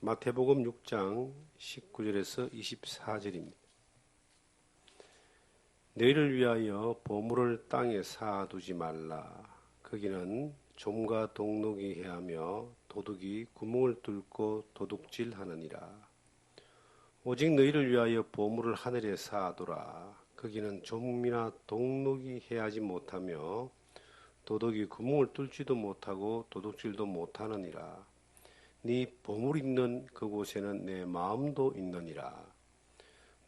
마태복음 6장 19절에서 24절입니다. 너희를 위하여 보물을 땅에 쌓아두지 말라. 거기는 좀과 동록이 해하며 도둑이 구멍을 뚫고 도둑질하느니라. 오직 너희를 위하여 보물을 하늘에 쌓아두라. 거기는 좀이나 동록이 해하지 못하며 도둑이 구멍을 뚫지도 못하고 도둑질도 못하느니라. 네 보물 있는 그곳에는 내 마음도 있느니라.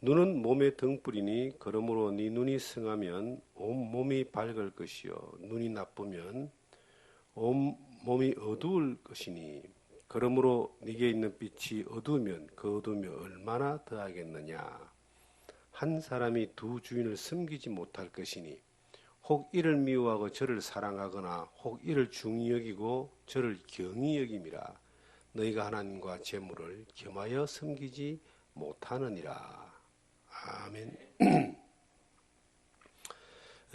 눈은 몸의 등불이니 그러므로 네 눈이 성하면 온 몸이 밝을 것이요 눈이 나쁘면 온 몸이 어두울 것이니 그러므로 네게 있는 빛이 어두우면 그 어둠이 얼마나 더하겠느냐. 한 사람이 두 주인을 섬기지 못할 것이니 혹 이를 미워하고 저를 사랑하거나 혹 이를 중히 여기고 저를 경히 여김이라. 너희가 하나님과 재물을 겸하여 섬기지 못하느니라. 아멘.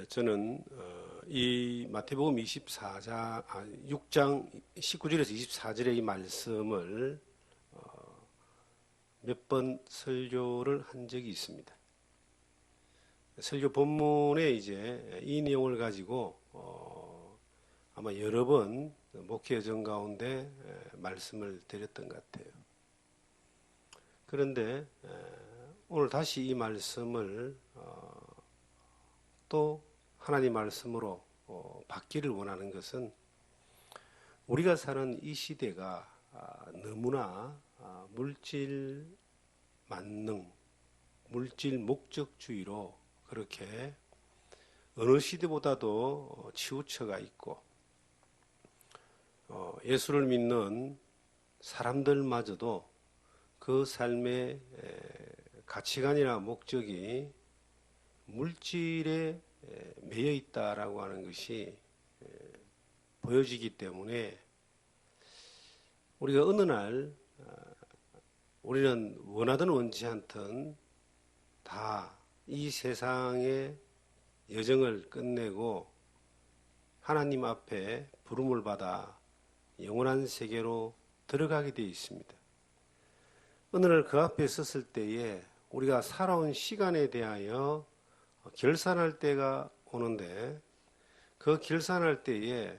저는 이 마태복음 6장 19절에서 24절의 이 말씀을 몇 번 설교를 한 적이 있습니다. 설교 본문에 이제 이 내용을 가지고 아마 여러 번 목회 여정 가운데 말씀을 드렸던 것 같아요. 그런데 오늘 다시 이 말씀을 또 하나님 말씀으로 받기를 원하는 것은 우리가 사는 이 시대가 너무나 물질 만능, 물질 목적주의로 그렇게 어느 시대보다도 치우쳐가 있고 예수를 믿는 사람들마저도 그 삶의 가치관이나 목적이 물질에 매여 있다라고 하는 것이 보여지기 때문에 우리가 어느 날 우리는 원하든 원치 않든 다 이 세상의 여정을 끝내고 하나님 앞에 부름을 받아 영원한 세계로 들어가게 되어 있습니다. 어느 날 그 앞에 섰을 때에 우리가 살아온 시간에 대하여 결산할 때가 오는데 그 결산할 때에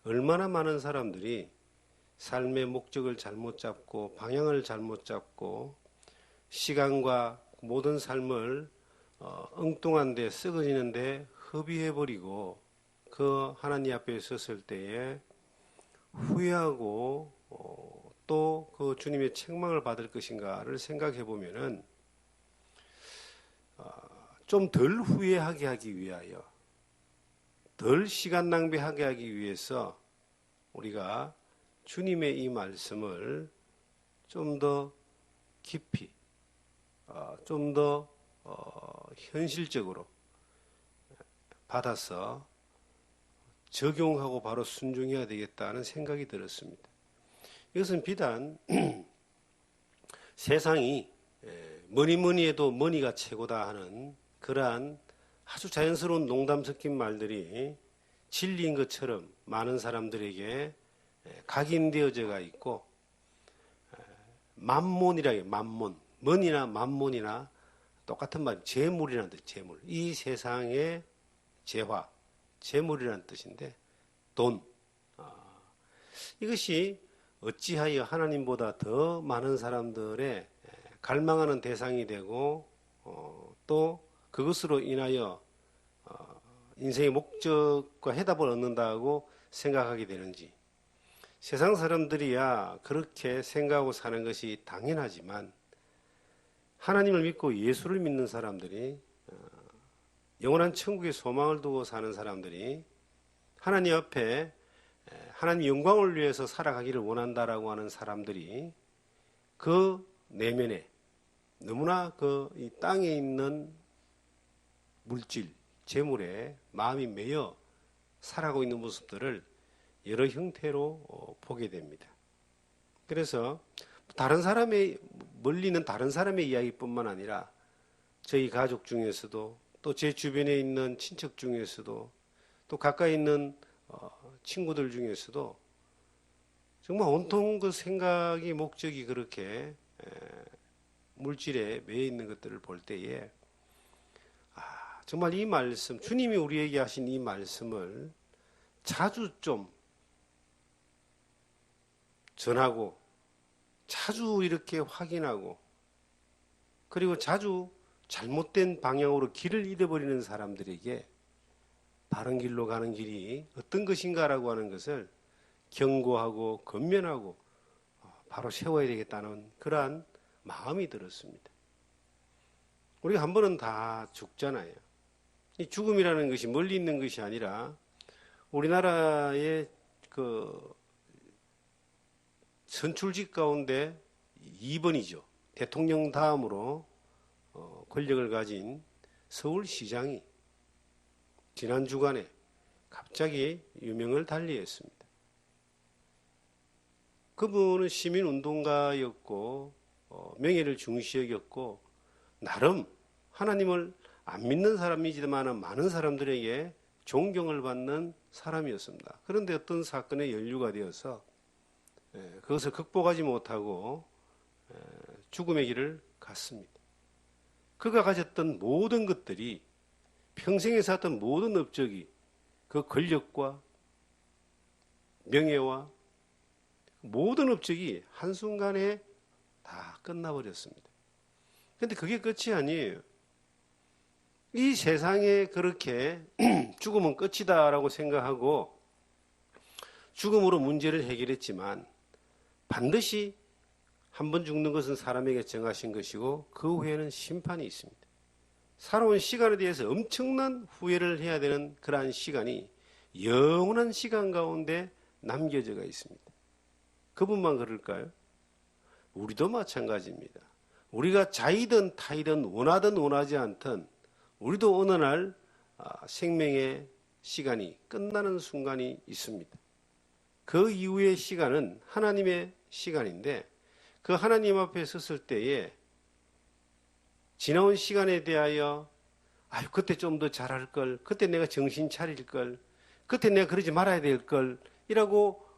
얼마나 많은 사람들이 삶의 목적을 잘못 잡고 방향을 잘못 잡고 시간과 모든 삶을 엉뚱한 데 썩어지는 데 허비해버리고 그 하나님 앞에 섰을 때에 후회하고 또 그 주님의 책망을 받을 것인가를 생각해 보면은 좀 덜 후회하게 하기 위하여 덜 시간 낭비하게 하기 위해서 우리가 주님의 이 말씀을 좀 더 깊이 좀 더 현실적으로 받아서 적용하고 바로 순종해야 되겠다는 생각이 들었습니다. 이것은 비단 세상이 뭐니 해도 머니가 최고다 하는 그러한 아주 자연스러운 농담 섞인 말들이 진리인 것처럼 많은 사람들에게 각인되어져가 있고 만몬이라고 만몬, 머니나 만몬이나 똑같은 말, 재물이라는 뜻, 재물. 이 세상의 재화, 재물이라는 뜻인데 돈. 이것이 어찌하여 하나님보다 더 많은 사람들의 갈망하는 대상이 되고 또 그것으로 인하여 인생의 목적과 해답을 얻는다고 생각하게 되는지. 세상 사람들이야 그렇게 생각하고 사는 것이 당연하지만 하나님을 믿고 예수를 믿는 사람들이 영원한 천국의 소망을 두고 사는 사람들이 하나님 앞에 하나님 영광을 위해서 살아가기를 원한다라고 하는 사람들이 그 내면에 너무나 이 땅에 있는 물질, 재물에 마음이 매여 살아가고 있는 모습들을 여러 형태로 보게 됩니다. 그래서 다른 사람의 멀리 있는 다른 사람의 이야기뿐만 아니라 저희 가족 중에서도 또 제 주변에 있는 친척 중에서도 또 가까이 있는 친구들 중에서도 정말 온통 그 생각이 목적이 그렇게 물질에 매여 있는 것들을 볼 때에 정말 이 말씀, 주님이 우리에게 하신 이 말씀을 자주 좀 전하고 자주 이렇게 확인하고 그리고 자주 잘못된 방향으로 길을 잃어버리는 사람들에게 바른 길로 가는 길이 어떤 것인가라고 하는 것을 경고하고 권면하고 바로 세워야 되겠다는 그러한 마음이 들었습니다. 우리가 한 번은 다 죽잖아요. 이 죽음이라는 것이 멀리 있는 것이 아니라 우리나라의 그 선출직 가운데 2번이죠. 대통령 다음으로 권력을 가진 서울시장이 지난 주간에 갑자기 유명을 달리했습니다. 그분은 시민운동가였고 명예를 중시 여겼고 나름 하나님을 안 믿는 사람이지만 많은 사람들에게 존경을 받는 사람이었습니다. 그런데 어떤 사건에 연루가 되어서 그것을 극복하지 못하고 죽음의 길을 갔습니다. 그가 가졌던 모든 것들이 평생에 쌓았던 모든 업적이 그 권력과 명예와 모든 업적이 한순간에 다 끝나버렸습니다. 그런데 그게 끝이 아니에요. 이 세상에 그렇게 죽음은 끝이다라고 생각하고 죽음으로 문제를 해결했지만 반드시 한 번 죽는 것은 사람에게 정하신 것이고 그 후에는 심판이 있습니다. 살아온 시간에 대해서 엄청난 후회를 해야 되는 그러한 시간이 영원한 시간 가운데 남겨져 있습니다. 그분만 그럴까요? 우리도 마찬가지입니다. 우리가 자이든 타이든 원하든 원하지 않든 우리도 어느 날 생명의 시간이 끝나는 순간이 있습니다. 그 이후의 시간은 하나님의 시간인데 그 하나님 앞에 섰을 때에 지나온 시간에 대하여 그때 좀 더 잘할 걸, 그때 내가 정신 차릴 걸, 그때 내가 그러지 말아야 될 걸 이라고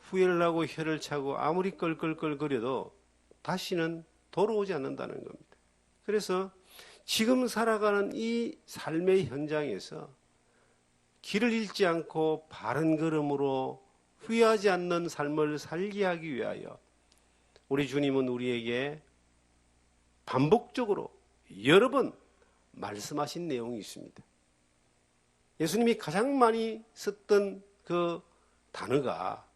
후회를 하고 혀를 차고 아무리 껄껄껄거려도 다시는 돌아오지 않는다는 겁니다. 그래서 지금 살아가는 이 삶의 현장에서 길을 잃지 않고 바른 걸음으로 후회하지 않는 삶을 살게 하기 위하여 우리 주님은 우리에게 반복적으로 여러 번 말씀하신 내용이 있습니다. 예수님이 가장 많이 썼던 그 단어가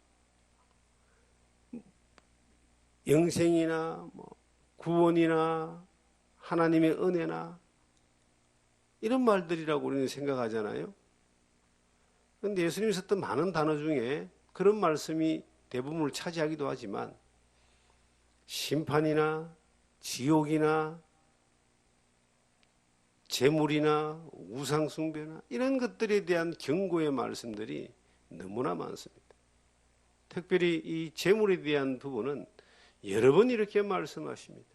영생이나 구원이나 하나님의 은혜나 이런 말들이라고 우리는 생각하잖아요. 그런데 예수님이 썼던 많은 단어 중에 그런 말씀이 대부분을 차지하기도 하지만 심판이나 지옥이나 재물이나 우상숭배나 이런 것들에 대한 경고의 말씀들이 너무나 많습니다. 특별히 이 재물에 대한 부분은 여러 번 이렇게 말씀하십니다.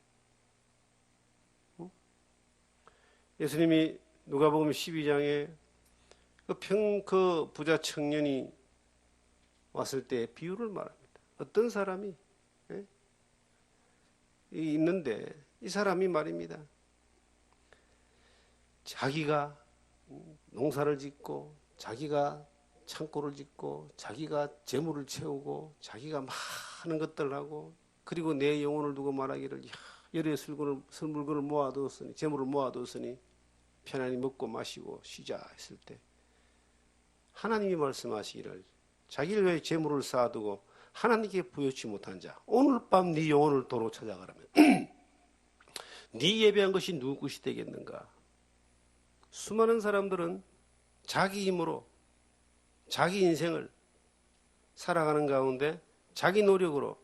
예수님이 누가복음 12장에 그 부자 청년이 왔을 때 비유를 말합니다. 어떤 사람이 있는데 이 사람이 말입니다. 자기가 농사를 짓고 자기가 창고를 짓고 자기가 재물을 채우고 자기가 많은 것들을 하고 그리고 내 영혼을 두고 말하기를 여러 물건을 모아두었으니 재물을 모아두었으니 편안히 먹고 마시고 쉬자 했을 때 하나님이 말씀하시기를 자기를 위해 재물을 쌓아두고 하나님께 부여치 못한 자 오늘 밤 네 영혼을 도로 찾아가라면 네 예배한 것이 누구 것이 되겠는가? 수많은 사람들은 자기 힘으로 자기 인생을 살아가는 가운데 자기 노력으로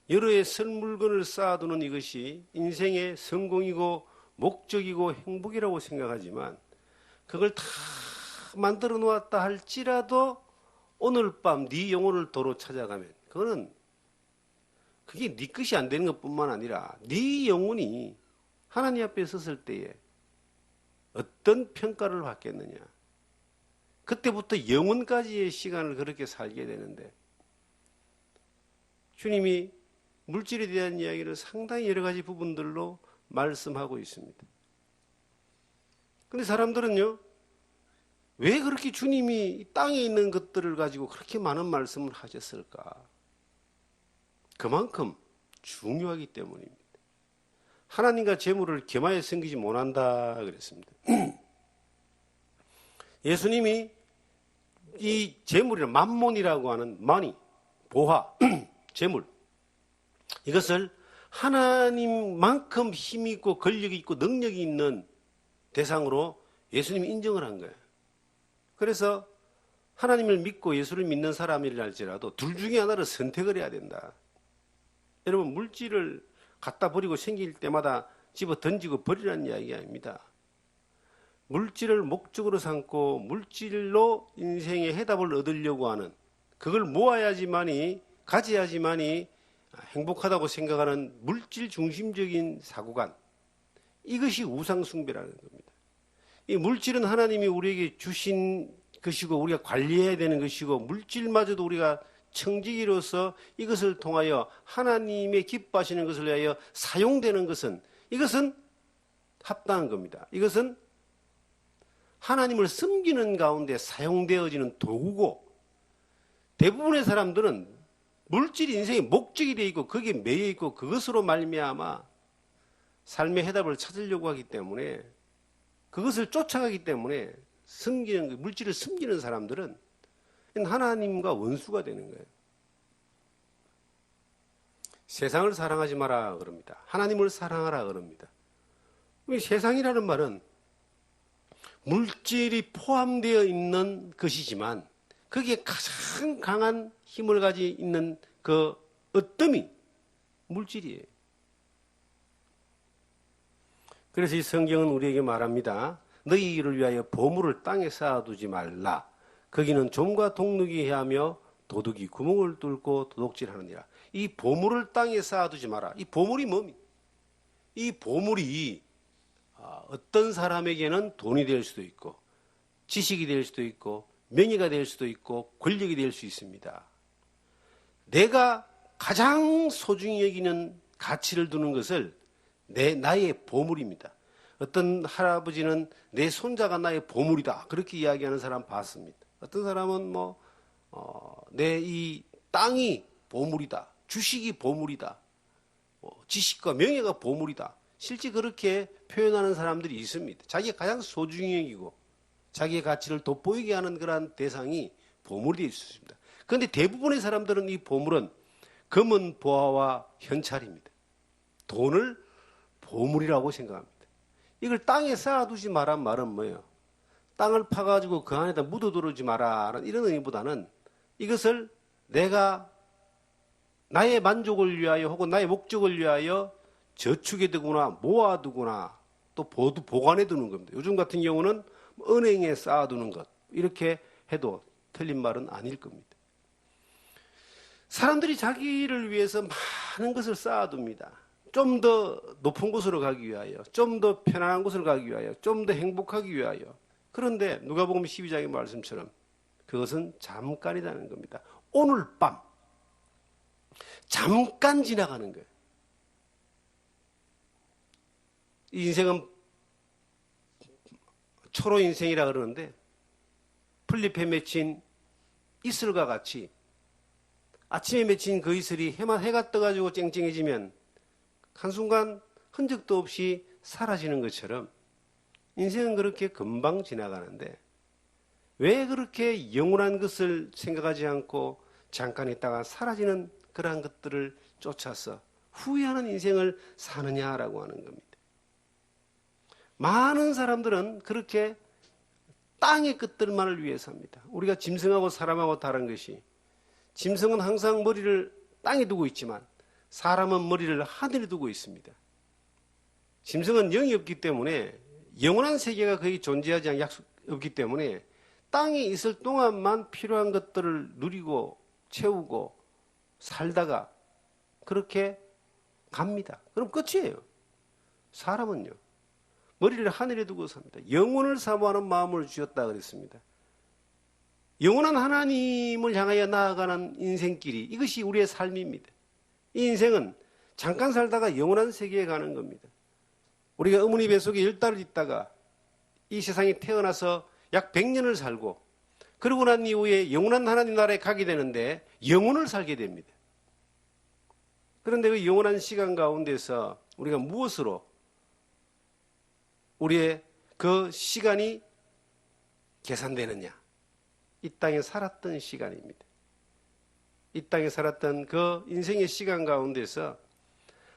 여러 해 쓸 물건을 쌓아두는 이것이 인생의 성공이고 목적이고 행복이라고 생각하지만 그걸 다 만들어 놓았다 할지라도 오늘 밤 네 영혼을 도로 찾아가면 그게 네 것이 안 되는 것뿐만 아니라 네 영혼이 하나님 앞에 섰을 때에 어떤 평가를 받겠느냐. 그때부터 영혼까지의 시간을 그렇게 살게 되는데 주님이 물질에 대한 이야기를 상당히 여러 가지 부분들로 말씀하고 있습니다. 근데 사람들은요, 왜 그렇게 주님이 땅에 있는 것들을 가지고 그렇게 많은 말씀을 하셨을까? 그만큼 중요하기 때문입니다. 하나님과 재물을 겸하여 섬기지 못한다 그랬습니다. 예수님이 이 재물이나 만몬이라고 하는 마니, 보화, 재물, 이것을 하나님만큼 힘이 있고 권력이 있고 능력이 있는 대상으로 예수님이 인정을 한 거예요. 그래서 하나님을 믿고 예수를 믿는 사람이라 할지라도 둘 중에 하나를 선택을 해야 된다. 여러분, 물질을 갖다 버리고 생길 때마다 집어 던지고 버리라는 이야기가 아닙니다. 물질을 목적으로 삼고 물질로 인생의 해답을 얻으려고 하는, 그걸 모아야지만이, 가져야지만이 행복하다고 생각하는 물질 중심적인 사고관, 이것이 우상숭배라는 겁니다. 이 물질은 하나님이 우리에게 주신 것이고 우리가 관리해야 되는 것이고, 물질마저도 우리가 청지기로서 이것을 통하여 하나님의 기뻐하시는 것을 위하여 사용되는 것은, 이것은 합당한 겁니다. 이것은 하나님을 섬기는 가운데 사용되어지는 도구고, 대부분의 사람들은 물질이 인생의 목적이 되어 있고 거기에 매여 있고 그것으로 말미암아 삶의 해답을 찾으려고 하기 때문에, 그것을 쫓아가기 때문에 물질을 섬기는 사람들은 하나님과 원수가 되는 거예요. 세상을 사랑하지 마라 그럽니다. 하나님을 사랑하라 그럽니다. 세상이라는 말은 물질이 포함되어 있는 것이지만 거기에 가장 강한 힘을 가지고 있는 그 어뜸이 물질이에요. 그래서 이 성경은 우리에게 말합니다. 너희 일을 위하여 보물을 땅에 쌓아두지 말라. 거기는 좀과 동룩이 해하며 도둑이 구멍을 뚫고 도둑질하느니라. 이 보물을 땅에 쌓아두지 마라. 이 보물이 뭡니까? 이 보물이 어떤 사람에게는 돈이 될 수도 있고 지식이 될 수도 있고 명예가 될 수도 있고 권력이 될 수 있습니다. 내가 가장 소중히 여기는 가치를 두는 것을 나의 보물입니다. 어떤 할아버지는 내 손자가 나의 보물이다, 그렇게 이야기하는 사람 봤습니다. 어떤 사람은 내 이 땅이 보물이다, 주식이 보물이다, 지식과 명예가 보물이다, 실제 그렇게 표현하는 사람들이 있습니다. 자기가 가장 소중히 여기고 자기의 가치를 돋보이게 하는 그러한 대상이 보물이 되어 있습니다. 그런데 대부분의 사람들은 이 보물은 금은 보화와 현찰입니다. 돈을 보물이라고 생각합니다. 이걸 땅에 쌓아두지 마란 말은 뭐예요? 땅을 파가지고 그 안에다 묻어두지 마라, 이런 의미보다는 이것을 내가 나의 만족을 위하여 혹은 나의 목적을 위하여 저축해 두거나 모아두거나 또 보관해 두는 겁니다. 요즘 같은 경우는 은행에 쌓아두는 것, 이렇게 해도 틀린 말은 아닐 겁니다. 사람들이 자기를 위해서 많은 것을 쌓아둡니다. 좀 더 높은 곳으로 가기 위하여, 좀 더 편안한 곳으로 가기 위하여, 좀 더 행복하기 위하여. 그런데 누가복음 12장의 말씀처럼 그것은 잠깐이라는 겁니다. 오늘 밤 잠깐 지나가는 거예요. 이 인생은 초로 인생이라 그러는데, 풀잎에 맺힌 이슬과 같이 아침에 맺힌 그 이슬이 해가 떠가지고 쨍쨍해지면 한순간 흔적도 없이 사라지는 것처럼 인생은 그렇게 금방 지나가는데, 왜 그렇게 영원한 것을 생각하지 않고 잠깐 있다가 사라지는 그러한 것들을 쫓아서 후회하는 인생을 사느냐라고 하는 겁니다. 많은 사람들은 그렇게 땅의 것들만을 위해서 합니다. 우리가 짐승하고 사람하고 다른 것이, 짐승은 항상 머리를 땅에 두고 있지만 사람은 머리를 하늘에 두고 있습니다. 짐승은 영이 없기 때문에, 영원한 세계가 거의 존재하지 없기 때문에 땅에 있을 동안만 필요한 것들을 누리고 채우고 살다가 그렇게 갑니다. 그럼 끝이에요. 사람은요, 머리를 하늘에 두고 삽니다. 영혼을 사모하는 마음을 주셨다 그랬습니다. 영원한 하나님을 향하여 나아가는 인생길이, 이것이 우리의 삶입니다. 이 인생은 잠깐 살다가 영원한 세계에 가는 겁니다. 우리가 어머니 뱃속에 10달을 있다가 이 세상에 태어나서 약 100년을 살고 그러고 난 이후에 영원한 하나님 나라에 가게 되는데 영원을 살게 됩니다. 그런데 그 영원한 시간 가운데서 우리가 무엇으로 우리의 그 시간이 계산되느냐? 이 땅에 살았던 시간입니다. 이 땅에 살았던 그 인생의 시간 가운데서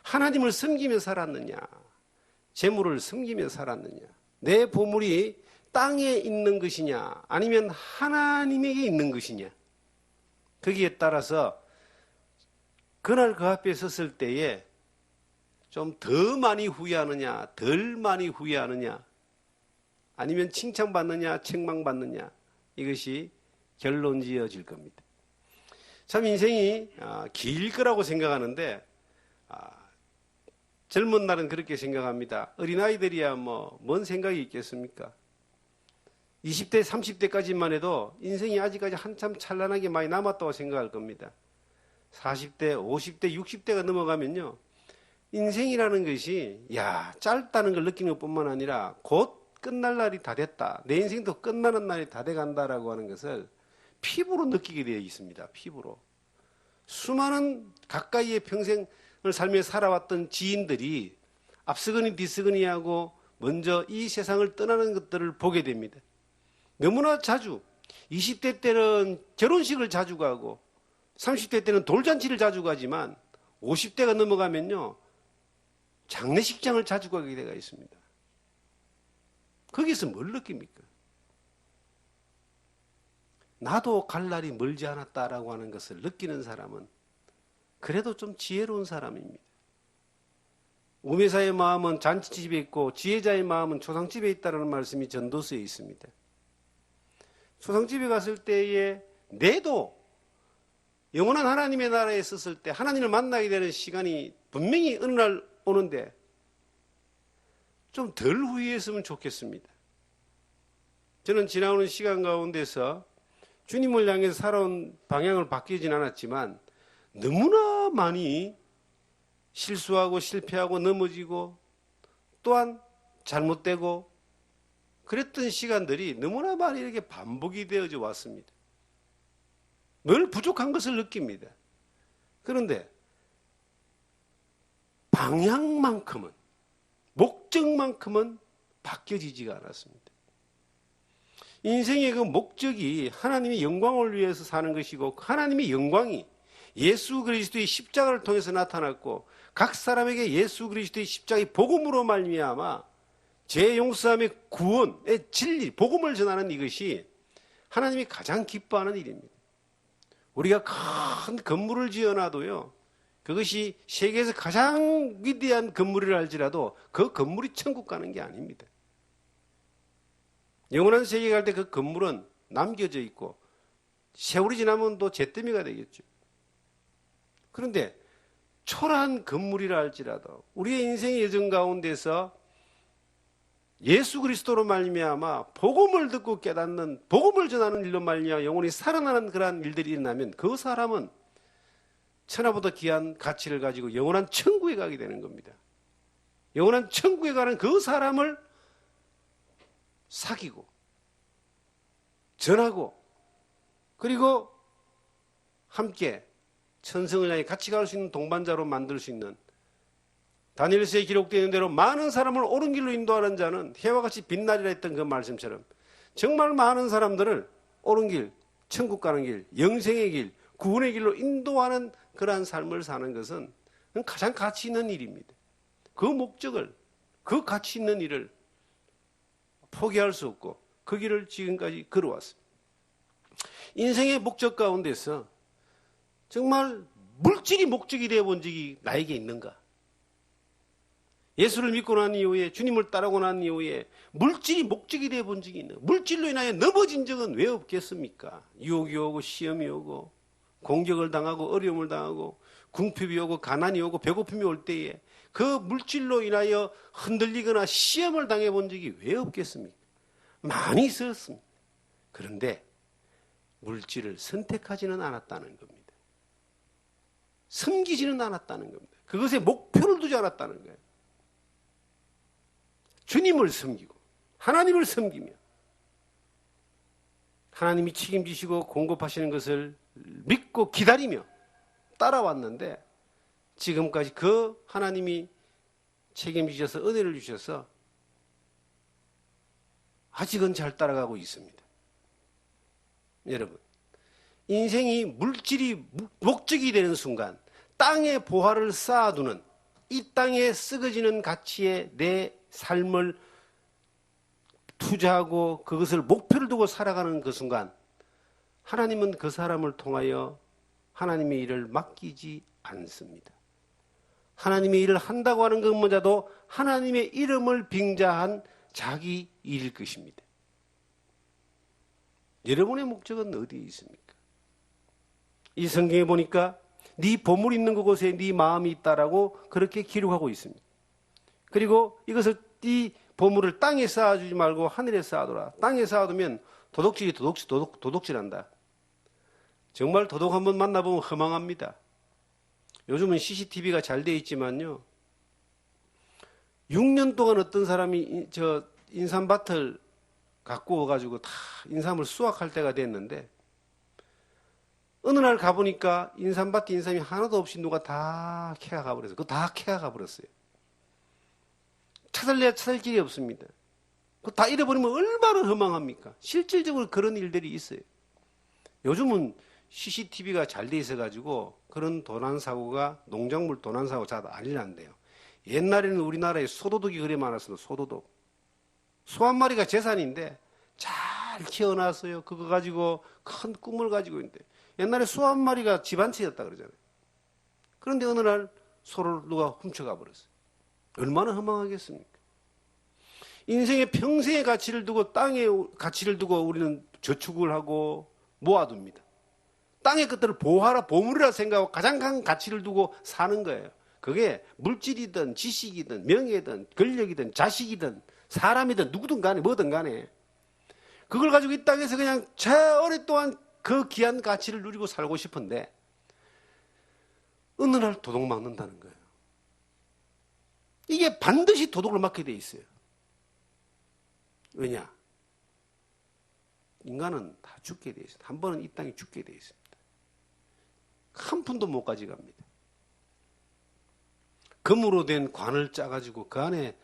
하나님을 섬기며 살았느냐? 재물을 섬기며 살았느냐? 내 보물이 땅에 있는 것이냐? 아니면 하나님에게 있는 것이냐? 거기에 따라서 그날 그 앞에 섰을 때에 좀 더 많이 후회하느냐, 덜 많이 후회하느냐, 아니면 칭찬받느냐, 책망받느냐, 이것이 결론 지어질 겁니다. 참 인생이 길 거라고 생각하는데 젊은 날은 그렇게 생각합니다. 어린아이들이야 뭔 생각이 있겠습니까? 20대, 30대까지만 해도 인생이 아직까지 한참 찬란하게 많이 남았다고 생각할 겁니다. 40대, 50대, 60대가 넘어가면요. 인생이라는 것이 짧다는 걸 느끼는 것뿐만 아니라 곧 끝날 날이 다 됐다. 내 인생도 끝나는 날이 다 돼간다라고 하는 것을 피부로 느끼게 되어 있습니다. 피부로. 수많은 가까이에 평생을 살며 살아왔던 지인들이 앞서거니 뒤서거니 하고 먼저 이 세상을 떠나는 것들을 보게 됩니다. 너무나 자주 20대 때는 결혼식을 자주 가고 30대 때는 돌잔치를 자주 가지만 50대가 넘어가면요. 장례식장을 자주 가게 되어 있습니다. 거기서 뭘 느낍니까? 나도 갈 날이 멀지 않았다라고 하는 것을 느끼는 사람은 그래도 좀 지혜로운 사람입니다. 우매사의 마음은 잔치집에 있고 지혜자의 마음은 초상집에 있다는 말씀이 전도서에 있습니다. 초상집에 갔을 때에 내도 영원한 하나님의 나라에 있었을 때 하나님을 만나게 되는 시간이 분명히 어느 날 오는데 좀 덜 후회했으면 좋겠습니다. 저는 지나오는 시간 가운데서 주님을 향해서 살아온 방향을 바뀌진 않았지만 너무나 많이 실수하고 실패하고 넘어지고 또한 잘못되고 그랬던 시간들이 너무나 많이 이렇게 반복이 되어져 왔습니다. 늘 부족한 것을 느낍니다. 그런데 방향만큼은, 목적만큼은 바뀌어지지가 않았습니다. 인생의 그 목적이 하나님의 영광을 위해서 사는 것이고 하나님의 영광이 예수 그리스도의 십자가를 통해서 나타났고 각 사람에게 예수 그리스도의 십자가의 복음으로 말미암아 죄 용서함의 구원의 진리, 복음을 전하는 이것이 하나님이 가장 기뻐하는 일입니다. 우리가 큰 건물을 지어놔도요. 그것이 세계에서 가장 위대한 건물이라 할지라도 그 건물이 천국 가는 게 아닙니다. 영원한 세계 갈 때 그 건물은 남겨져 있고 세월이 지나면 또 잿더미가 되겠죠. 그런데 초라한 건물이라 할지라도 우리의 인생의 여정 가운데서 예수 그리스도로 말미암아 복음을 듣고 깨닫는 복음을 전하는 일로 말미암아 영혼이 살아나는 그러한 일들이 일어나면 그 사람은 천하보다 귀한 가치를 가지고 영원한 천국에 가게 되는 겁니다. 영원한 천국에 가는 그 사람을 사귀고 전하고 그리고 함께 천성을 향해 같이 갈 수 있는 동반자로 만들 수 있는 다니엘서에 기록되어 있는 대로 많은 사람을 옳은 길로 인도하는 자는 해와 같이 빛나리라 했던 그 말씀처럼 정말 많은 사람들을 옳은 길, 천국 가는 길, 영생의 길, 구원의 길로 인도하는 그러한 삶을 사는 것은 가장 가치 있는 일입니다. 그 목적을, 그 가치 있는 일을 포기할 수 없고 그 길을 지금까지 걸어왔습니다. 인생의 목적 가운데서 정말 물질이 목적이 되어본 적이 나에게 있는가? 예수를 믿고 난 이후에 주님을 따르고 난 이후에 물질이 목적이 되어본 적이 있는가? 물질로 인하여 넘어진 적은 왜 없겠습니까? 유혹이 오고 시험이 오고 공격을 당하고 어려움을 당하고 궁핍이 오고 가난이 오고 배고픔이 올 때에 그 물질로 인하여 흔들리거나 시험을 당해본 적이 왜 없겠습니까? 많이 있었습니다. 그런데 물질을 선택하지는 않았다는 겁니다. 섬기지는 않았다는 겁니다. 그것에 목표를 두지 않았다는 거예요. 주님을 섬기고 하나님을 섬기며 하나님이 책임지시고 공급하시는 것을 믿고 기다리며 따라왔는데 지금까지 그 하나님이 책임지셔서 은혜를 주셔서 아직은 잘 따라가고 있습니다. 여러분, 인생이 물질이 목적이 되는 순간 땅에 보화를 쌓아두는 이 땅에 썩어지는 가치에 내 삶을 투자하고 그것을 목표를 두고 살아가는 그 순간 하나님은 그 사람을 통하여 하나님의 일을 맡기지 않습니다. 하나님의 일을 한다고 하는 것마저도 하나님의 이름을 빙자한 자기 일일 것입니다. 여러분의 목적은 어디에 있습니까? 이 성경에 보니까 네 보물 있는 그곳에 네 마음이 있다라고 그렇게 기록하고 있습니다. 그리고 이것을 이 보물을 땅에 쌓아주지 말고 하늘에 쌓아둬라. 땅에 쌓아두면 도둑질이 도둑질한다. 정말 도둑 한번 만나보면 허망합니다. 요즘은 CCTV가 잘 돼 있지만요. 6년 동안 어떤 사람이 인삼밭을 갖고 와가지고 다 인삼을 수확할 때가 됐는데 어느 날 가보니까 인삼밭에 인삼이 하나도 없이 누가 다 캐가 가버렸어요. 그거 다 캐가 가버렸어요. 찾을 길이 없습니다. 그거 다 잃어버리면 얼마나 허망합니까? 실질적으로 그런 일들이 있어요. 요즘은 CCTV가 잘 돼 있어가지고 그런 도난사고가 농작물 도난사고 잘 안 일어난대요. 옛날에는 우리나라에 소도둑이 그리 많았어요. 소도둑. 소 한 마리가 재산인데 잘 키워놨어요. 그거 가지고 큰 꿈을 가지고 있는데 옛날에 소 한 마리가 집안채였다 그러잖아요. 그런데 어느 날 소를 누가 훔쳐가 버렸어요. 얼마나 허망하겠습니까? 인생의 평생의 가치를 두고 땅의 가치를 두고 우리는 저축을 하고 모아둡니다. 땅의 것들을 보화라 보물이라 생각하고 가장 큰 가치를 두고 사는 거예요. 그게 물질이든 지식이든 명예든 권력이든 자식이든 사람이든 누구든 간에 뭐든 간에 그걸 가지고 이 땅에서 그냥 오랫동안 그 귀한 가치를 누리고 살고 싶은데 어느 날 도둑 맞는다는 거예요. 이게 반드시 도둑을 맞게 돼 있어요. 왜냐? 인간은 다 죽게 돼 있어요. 한 번은 이 땅에 죽게 돼 있습니다. 한 푼도 못 가져갑니다. 금으로 된 관을 짜가지고 그 안에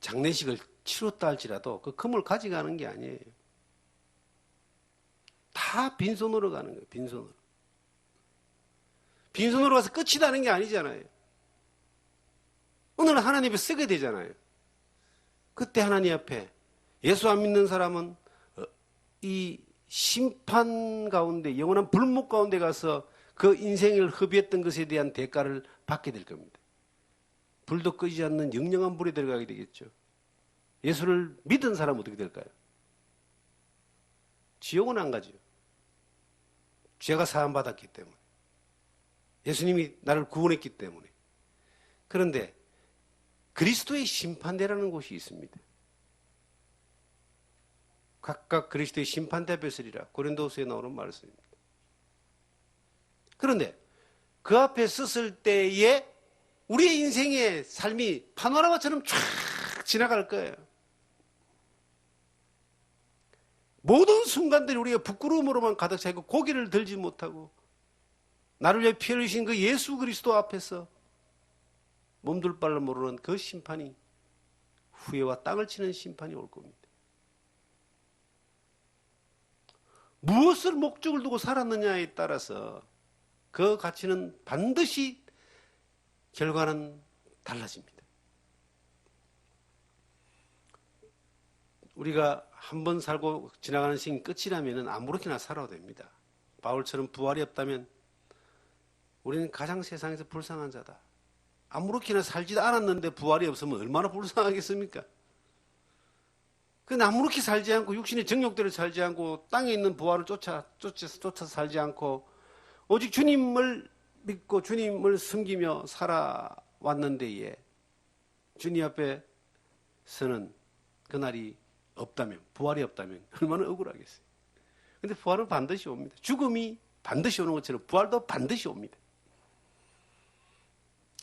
장례식을 치렀다 할지라도 그 금을 가져가는 게 아니에요. 다 빈손으로 가는 거예요. 빈손으로. 빈손으로 가서 끝이 나는 게 아니잖아요. 오늘 하나님 앞에 쓰게 되잖아요. 그때 하나님 앞에 예수 안 믿는 사람은 이 심판 가운데 영원한 불목 가운데 가서 그 인생을 허비했던 것에 대한 대가를 받게 될 겁니다. 불도 끄지 않는 영영한 불에 들어가게 되겠죠. 예수를 믿은 사람은 어떻게 될까요? 지옥은 안 가죠. 죄가 사함받았기 때문에. 예수님이 나를 구원했기 때문에. 그런데 그리스도의 심판대라는 곳이 있습니다. 각각 그리스도의 심판대 벼슬이라 고린도후서에 나오는 말씀입니다. 그런데 그 앞에 섰을 때에 우리의 인생의 삶이 파노라마처럼 쫙 지나갈 거예요. 모든 순간들이 우리가 부끄러움으로만 가득 차 있고 고개를 들지 못하고 나를 위해 피 흘리신 그 예수 그리스도 앞에서 몸둘 바를 모르는 그 심판이 후회와 땅을 치는 심판이 올 겁니다. 무엇을 목적을 두고 살았느냐에 따라서 그 가치는 반드시 결과는 달라집니다. 우리가 한 번 살고 지나가는 시간이 끝이라면 아무렇게나 살아도 됩니다. 바울처럼 부활이 없다면 우리는 가장 세상에서 불쌍한 자다. 아무렇게나 살지도 않았는데 부활이 없으면 얼마나 불쌍하겠습니까? 근데 아무렇게 살지 않고 육신의 정욕대로 살지 않고 땅에 있는 부활을 쫓아서 살지 않고 오직 주님을 믿고 주님을 섬기며 살아왔는데에 주님 앞에서는 그날이 없다면, 부활이 없다면 얼마나 억울하겠어요. 근데 부활은 반드시 옵니다. 죽음이 반드시 오는 것처럼 부활도 반드시 옵니다.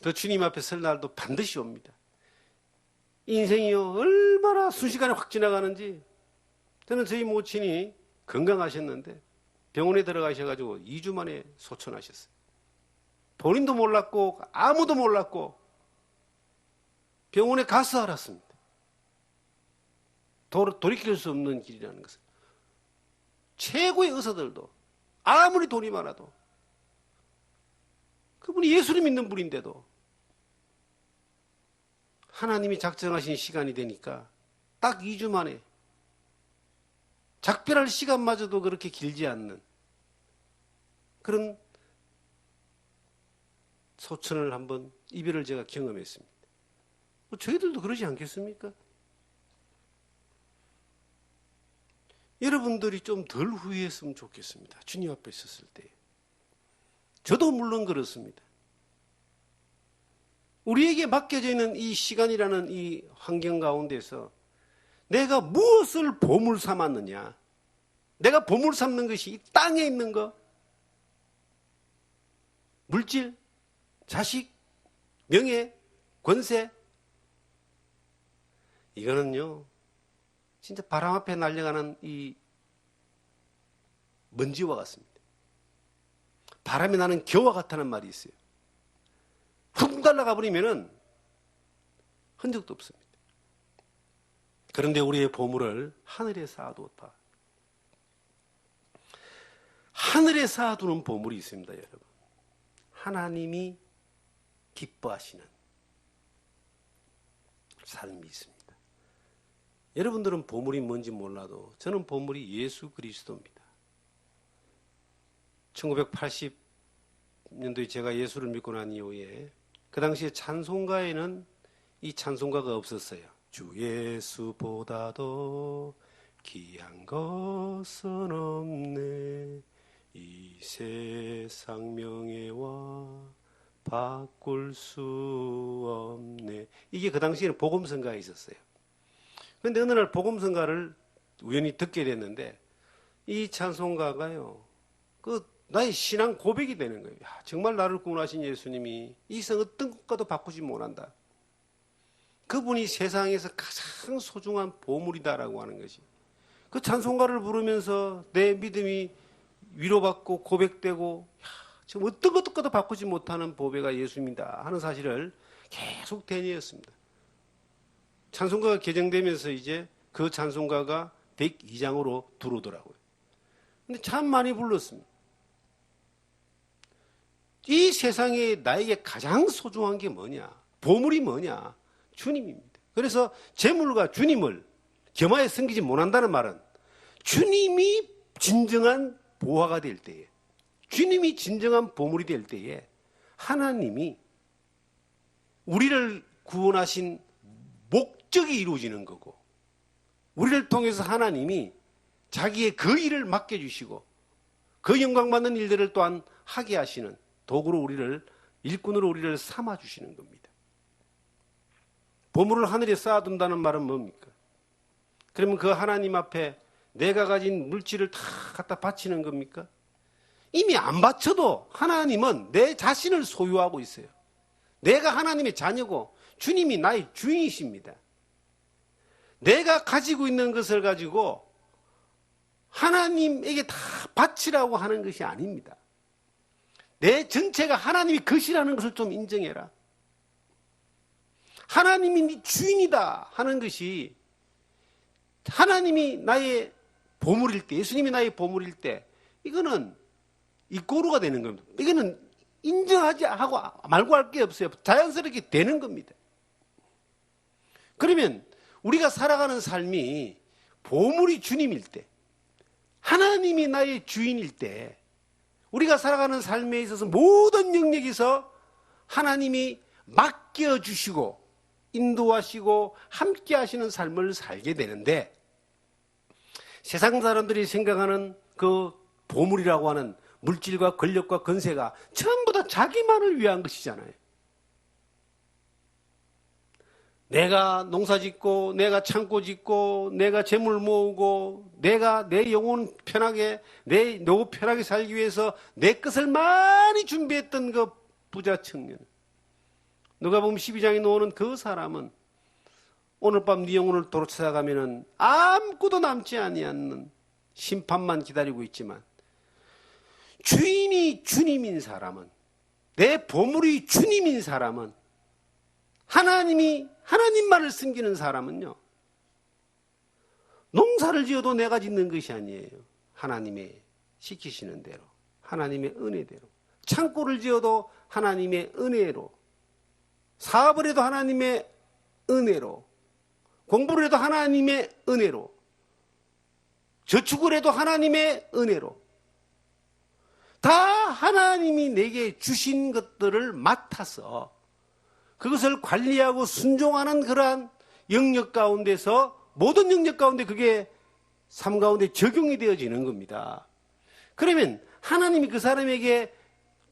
그 주님 앞에 설 날도 반드시 옵니다. 인생이요 얼마나 순식간에 확 지나가는지. 저는 저희 모친이 건강하셨는데 병원에 들어가셔가지고 2주 만에 소천하셨어요. 본인도 몰랐고 아무도 몰랐고 병원에 가서 알았습니다. 돌이킬 수 없는 길이라는 것을. 최고의 의사들도 아무리 돈이 많아도 그분이 예수를 믿는 분인데도 하나님이 작정하신 시간이 되니까 딱 2주 만에 작별할 시간마저도 그렇게 길지 않는 그런 소천을 한번 이별을 제가 경험했습니다. 저희들도 그러지 않겠습니까? 여러분들이 좀 덜 후회했으면 좋겠습니다. 주님 앞에 있었을 때. 저도 물론 그렇습니다. 우리에게 맡겨져 있는 이 시간이라는 이 환경 가운데서 내가 무엇을 보물 삼았느냐? 내가 보물 삼는 것이 이 땅에 있는 거? 물질? 자식? 명예? 권세? 이거는요, 진짜 바람 앞에 날려가는 이 먼지와 같습니다. 바람이 나는 겨와 같다는 말이 있어요. 훅 날아가 버리면은 흔적도 없습니다. 그런데 우리의 보물을 하늘에 쌓아두었다. 하늘에 쌓아두는 보물이 있습니다, 여러분. 하나님이 기뻐하시는 삶이 있습니다. 여러분들은 보물이 뭔지 몰라도 저는 보물이 예수 그리스도입니다. 1980년도에 제가 예수를 믿고 난 이후에 그 당시에 찬송가에는 이 찬송가가 없었어요. 주 예수보다도 귀한 것은 없네. 이 세상 명예와 바꿀 수 없네. 이게 그 당시에는 복음성가에 있었어요. 그런데 어느 날 복음성가를 우연히 듣게 됐는데 이 찬송가가요, 나의 신앙 고백이 되는 거예요. 야, 정말 나를 구원하신 예수님이 이 세상 어떤 것과도 바꾸지 못한다. 그분이 세상에서 가장 소중한 보물이다라고 하는 것이. 그 찬송가를 부르면서 내 믿음이 위로받고 고백되고, 야, 지금 어떤 것과도 바꾸지 못하는 보배가 예수입니다 하는 사실을 계속 되뇌었습니다. 찬송가가 개정되면서 이제 그 찬송가가 102장으로 들어오더라고요. 근데 참 많이 불렀습니다. 이 세상에 나에게 가장 소중한 게 뭐냐? 보물이 뭐냐? 주님입니다. 그래서 재물과 주님을 겸하여 섬기지 못한다는 말은 주님이 진정한 보화가 될 때에, 주님이 진정한 보물이 될 때에 하나님이 우리를 구원하신 목적이 이루어지는 거고, 우리를 통해서 하나님이 자기의 그 일을 맡겨주시고 그 영광받는 일들을 또한 하게 하시는 도구로 우리를, 일꾼으로 우리를 삼아주시는 겁니다. 보물을 하늘에 쌓아둔다는 말은 뭡니까? 그러면 그 하나님 앞에 내가 가진 물질을 다 갖다 바치는 겁니까? 이미 안 바쳐도 하나님은 내 자신을 소유하고 있어요. 내가 하나님의 자녀고 주님이 나의 주인이십니다. 내가 가지고 있는 것을 가지고 하나님에게 다 바치라고 하는 것이 아닙니다. 내 전체가 하나님이 것이라는 것을 좀 인정해라. 하나님이 네 주인이다 하는 것이, 하나님이 나의 보물일 때, 예수님이 나의 보물일 때, 이거는 이꼬루가 되는 겁니다. 이거는 인정하지 하고 말고 할 게 없어요. 자연스럽게 되는 겁니다. 그러면 우리가 살아가는 삶이 보물이 주님일 때, 하나님이 나의 주인일 때, 우리가 살아가는 삶에 있어서 모든 영역에서 하나님이 맡겨주시고 인도하시고 함께 하시는 삶을 살게 되는데, 세상 사람들이 생각하는 그 보물이라고 하는 물질과 권력과 권세가 전부 다 자기만을 위한 것이잖아요. 내가 농사 짓고, 내가 창고 짓고, 내가 재물 모으고, 내가 내 영혼 편하게, 내 노후 편하게 살기 위해서 내 것을 많이 준비했던 그 부자 청년. 누가복음 12장에 나오는 그 사람은 오늘 밤 네 영혼을 도로 찾아가면은 아무것도 남지 아니하는 심판만 기다리고 있지만, 주인이 주님인 사람은, 내 보물이 주님인 사람은, 하나님만을 섬기는 사람은요, 농사를 지어도 내가 짓는 것이 아니에요. 하나님의 시키시는 대로, 하나님의 은혜대로. 창고를 지어도 하나님의 은혜로, 사업을 해도 하나님의 은혜로, 공부를 해도 하나님의 은혜로, 저축을 해도 하나님의 은혜로, 다 하나님이 내게 주신 것들을 맡아서 그것을 관리하고 순종하는 그러한 영역 가운데서, 모든 영역 가운데 그게 삶 가운데 적용이 되어지는 겁니다. 그러면 하나님이 그 사람에게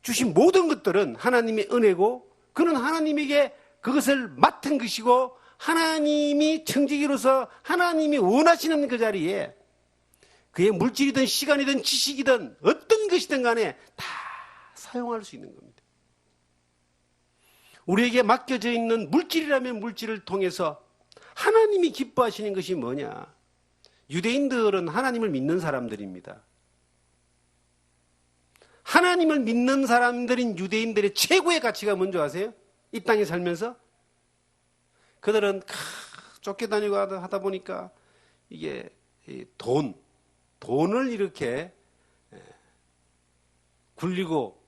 주신 모든 것들은 하나님의 은혜고, 그는 하나님에게 그것을 맡은 것이고, 하나님이 청지기로서 하나님이 원하시는 그 자리에 그의 물질이든 시간이든 지식이든 어떤 것이든 간에 다 사용할 수 있는 겁니다. 우리에게 맡겨져 있는 물질이라면 물질을 통해서 하나님이 기뻐하시는 것이 뭐냐? 유대인들은 하나님을 믿는 사람들입니다. 하나님을 믿는 사람들인 유대인들의 최고의 가치가 뭔지 아세요? 이 땅에 살면서 그들은 쫓겨다니고 하다 보니까 이게 돈을 이렇게 굴리고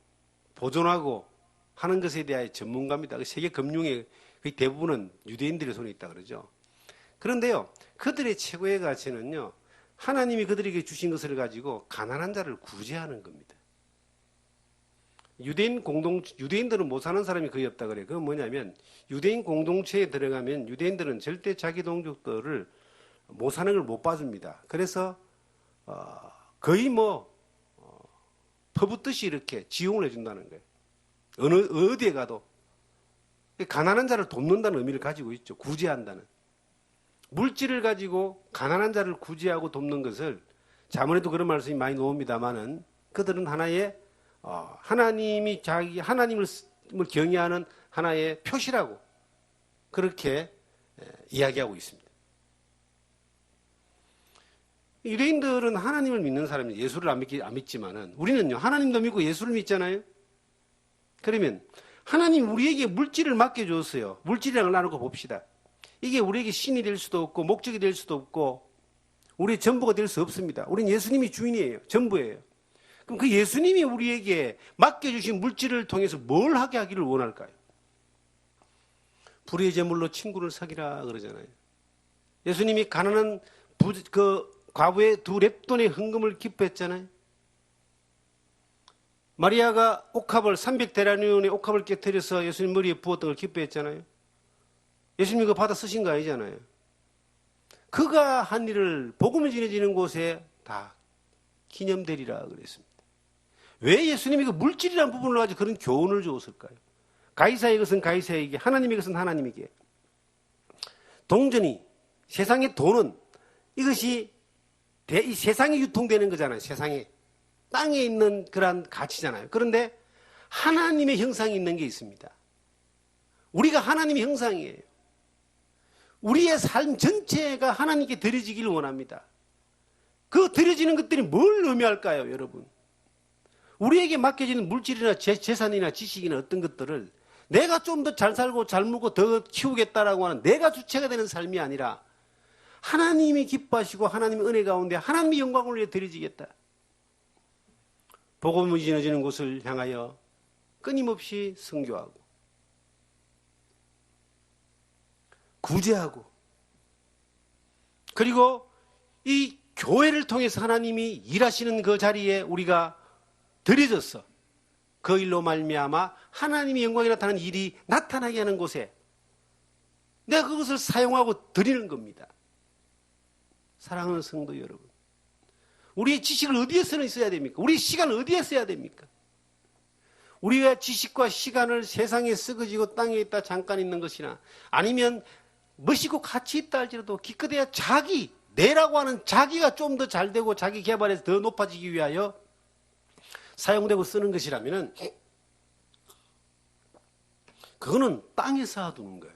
보존하고 하는 것에 대한 전문가입니다. 세계 금융의 거의 대부분은 유대인들의 손에 있다 그러죠. 그런데요, 그들의 최고의 가치는요, 하나님이 그들에게 주신 것을 가지고 가난한 자를 구제하는 겁니다. 유대인들은 못 사는 사람이 거의 없다 그래요. 그건 뭐냐면, 유대인 공동체에 들어가면 유대인들은 절대 자기 동족들을 못 사는 걸 못 봐줍니다. 그래서 거의 퍼붓듯이 이렇게 지용을 해준다는 거예요. 어디에 가도. 가난한 자를 돕는다는 의미를 가지고 있죠. 구제한다는. 물질을 가지고 가난한 자를 구제하고 돕는 것을, 자문에도 그런 말씀이 많이 나옵니다만은, 그들은 하나의 하나님을 경외하는 하나의 표시라고 그렇게 이야기하고 있습니다. 유대인들은 하나님을 믿는 사람이 예수를 안 믿지만은, 우리는요, 하나님도 믿고 예수를 믿잖아요. 그러면 하나님 우리에게 물질을 맡겨줬어요. 물질이랑 나누고 봅시다. 이게 우리에게 신이 될 수도 없고 목적이 될 수도 없고 우리의 전부가 될 수 없습니다. 우리는 예수님이 주인이에요. 전부예요. 그럼 그 예수님이 우리에게 맡겨주신 물질을 통해서 뭘 하게 하기를 원할까요? 불의의 제물로 친구를 사귀라 그러잖아요. 예수님이 가난한 과부의 2렙돈의 헌금을 기뻐했잖아요. 마리아가 300데나리온의 옥합을 깨뜨려서 예수님 머리에 부었던 걸 기뻐했잖아요. 예수님이 그거 받아 쓰신 거 아니잖아요. 그가 한 일을 복음이 전해지는 곳에 다 기념되리라 그랬습니다. 왜 예수님이 그 물질이라는 부분을 가지고 그런 교훈을 주었을까요? 가이사의 것은 가이사에게, 하나님의 것은 하나님에게. 동전이, 세상의 돈은 이것이 이 세상에 유통되는 거잖아요. 세상에. 땅에 있는 그러한 가치잖아요. 그런데 하나님의 형상이 있는 게 있습니다. 우리가 하나님의 형상이에요. 우리의 삶 전체가 하나님께 드려지기를 원합니다. 그 드려지는 것들이 뭘 의미할까요, 여러분? 우리에게 맡겨지는 물질이나 재산이나 지식이나 어떤 것들을 내가 좀 더 잘 살고 잘 먹고 더 키우겠다라고 하는 내가 주체가 되는 삶이 아니라 하나님이 기뻐하시고 하나님의 은혜 가운데 하나님의 영광을 위해 드려지겠다. 복음이 전해지는 곳을 향하여 끊임없이 선교하고 구제하고, 그리고 이 교회를 통해서 하나님이 일하시는 그 자리에 우리가 드려졌어. 그 일로 말미암아 하나님의 영광이 나타나는 일이 나타나게 하는 곳에 내가 그것을 사용하고 드리는 겁니다. 사랑하는 성도 여러분, 우리의 지식을 어디에 써야 됩니까? 우리의 시간을 어디에 써야 됩니까? 우리의 지식과 시간을 세상에 썩어지고 땅에 있다 잠깐 있는 것이나, 아니면 멋있고 가치 있다 할지라도 기껏해야 내라고 하는 자기가 좀 더 잘 되고 자기 개발에서 더 높아지기 위하여 사용되고 쓰는 것이라면은, 그거는 땅에 쌓아두는 거예요.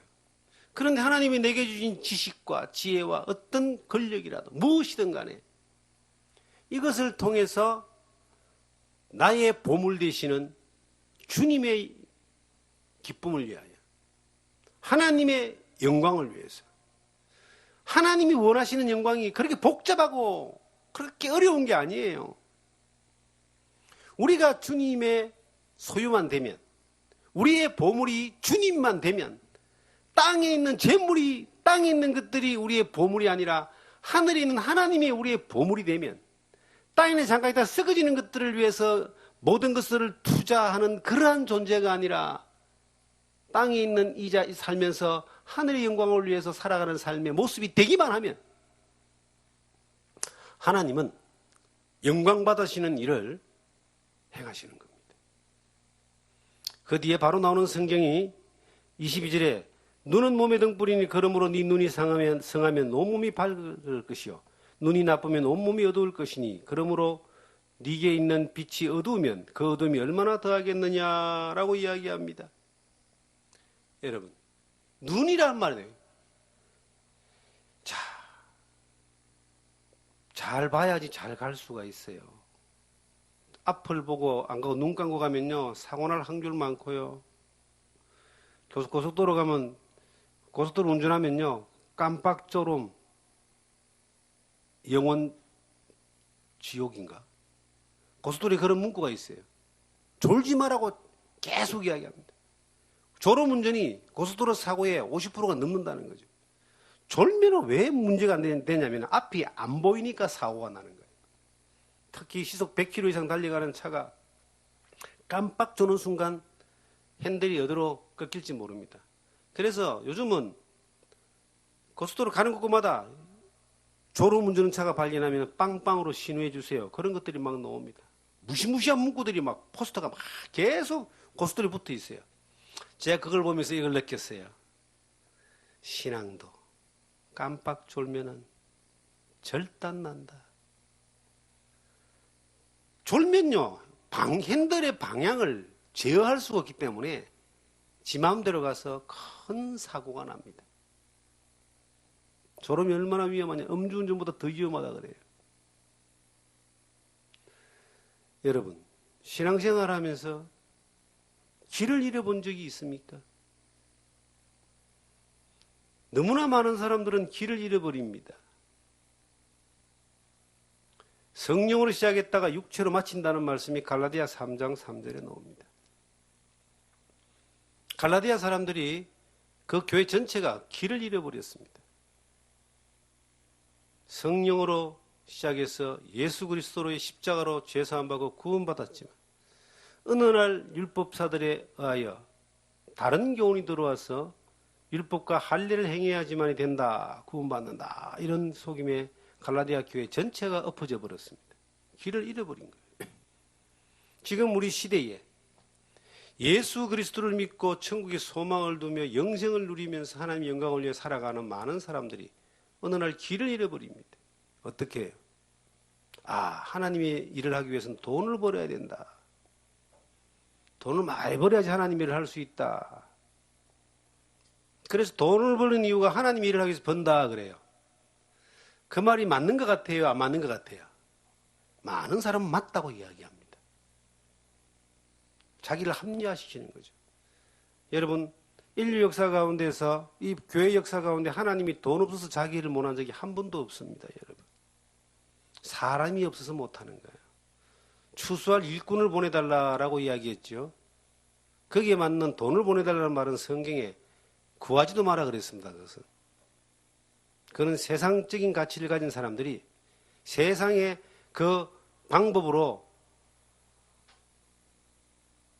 그런데 하나님이 내게 주신 지식과 지혜와 어떤 권력이라도 무엇이든 간에 이것을 통해서 나의 보물 되시는 주님의 기쁨을 위하여, 하나님의 영광을 위해서, 하나님이 원하시는 영광이 그렇게 복잡하고 그렇게 어려운 게 아니에요. 우리가 주님의 소유만 되면, 우리의 보물이 주님만 되면, 땅에 있는 재물이, 땅에 있는 것들이 우리의 보물이 아니라 하늘에 있는 하나님이 우리의 보물이 되면, 땅에 잠깐 있다 썩어지는 것들을 위해서 모든 것을 투자하는 그러한 존재가 아니라 땅에 있는 이자 살면서 하늘의 영광을 위해서 살아가는 삶의 모습이 되기만 하면 하나님은 영광 받으시는 일을 행하시는 겁니다. 그 뒤에 바로 나오는 성경이 22절에 눈은 몸의 등불이니 그러므로 네 눈이 성하면 온몸이 밝을 것이요 눈이 나쁘면 온몸이 어두울 것이니 그러므로 네게 있는 빛이 어두우면 그 어둠이 얼마나 더하겠느냐라고 이야기합니다. 여러분, 눈이란 말이에요. 자, 잘 봐야지 잘 갈 수가 있어요. 앞을 보고 안 가고 눈 감고 가면요 사고 날 확률 많고요. 고속도로 가면 고속도로 운전하면요 깜빡조름 영원 지옥인가? 고속도로에 그런 문구가 있어요. 졸지 말라고 계속 이야기합니다. 졸음운전이 고속도로 사고의 50%가 넘는다는 거죠. 졸면은 왜 문제가 안 되냐면 앞이 안 보이니까 사고가 나는 거예요. 특히 시속 100km 이상 달려가는 차가 깜빡 조는 순간 핸들이 어디로 꺾일지 모릅니다. 그래서 요즘은 고속도로 가는 곳마다 졸음운전 차가 발견하면 빵빵으로 신호해 주세요. 그런 것들이 막 나옵니다. 무시무시한 문구들이 막 포스터가 막 계속 고속도로에 붙어 있어요. 제가 그걸 보면서 이걸 느꼈어요. 신앙도 깜빡 졸면은 절단 난다. 졸면요 핸들의 방향을 제어할 수가 없기 때문에 지 마음대로 가서 큰 사고가 납니다. 졸음이 얼마나 위험하냐. 음주운전보다 더 위험하다 그래요. 여러분, 신앙생활 하면서 길을 잃어본 적이 있습니까? 너무나 많은 사람들은 길을 잃어버립니다. 성령으로 시작했다가 육체로 마친다는 말씀이 갈라디아 3장 3절에 나옵니다. 갈라디아 사람들이 그 교회 전체가 길을 잃어버렸습니다. 성령으로 시작해서 예수 그리스도로의 십자가로 죄사함 받고 구원받았지만 어느 날 율법사들에 의하여 다른 교훈이 들어와서 율법과 할례를 행해야지만이 된다, 구원받는다 이런 속임에 갈라디아 교회 전체가 엎어져 버렸습니다. 길을 잃어버린 거예요. 지금 우리 시대에 예수 그리스도를 믿고 천국의 소망을 두며 영생을 누리면서 하나님의 영광을 위해 살아가는 많은 사람들이 어느 날 길을 잃어버립니다. 어떻게 해요? 하나님의 일을 하기 위해서는 돈을 벌어야 된다. 돈을 많이 벌어야지 하나님의 일을 할 수 있다. 그래서 돈을 버는 이유가 하나님의 일을 하기 위해서 번다 그래요. 그 말이 맞는 것 같아요? 안 맞는 것 같아요? 많은 사람은 맞다고 이야기합니다. 자기를 합리화시키는 거죠. 여러분, 인류 역사 가운데서 이 교회 역사 가운데 하나님이 돈 없어서 자기 일을 못한 적이 한 번도 없습니다. 여러분, 사람이 없어서 못하는 거예요. 추수할 일꾼을 보내달라고 이야기했죠. 거기에 맞는 돈을 보내달라는 말은 성경에 구하지도 마라 그랬습니다. 그건 세상적인 가치를 가진 사람들이 세상의 그 방법으로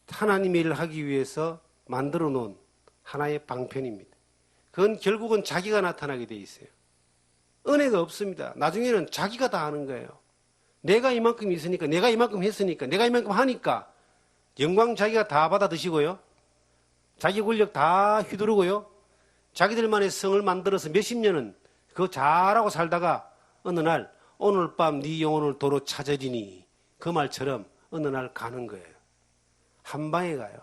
하나님의 일을 하기 위해서 만들어 놓은 하나의 방편입니다. 그건 결국은 자기가 나타나게 돼 있어요. 은혜가 없습니다. 나중에는 자기가 다 하는 거예요. 내가 이만큼 있으니까, 내가 이만큼 했으니까, 내가 이만큼 하니까 영광 자기가 다 받아 드시고요. 자기 권력 다 휘두르고요. 자기들만의 성을 만들어서 몇십 년은 그거 잘하고 살다가 어느 날 오늘 밤 네 영혼을 도로 찾으리니 그 말처럼 어느 날 가는 거예요. 한 방에 가요.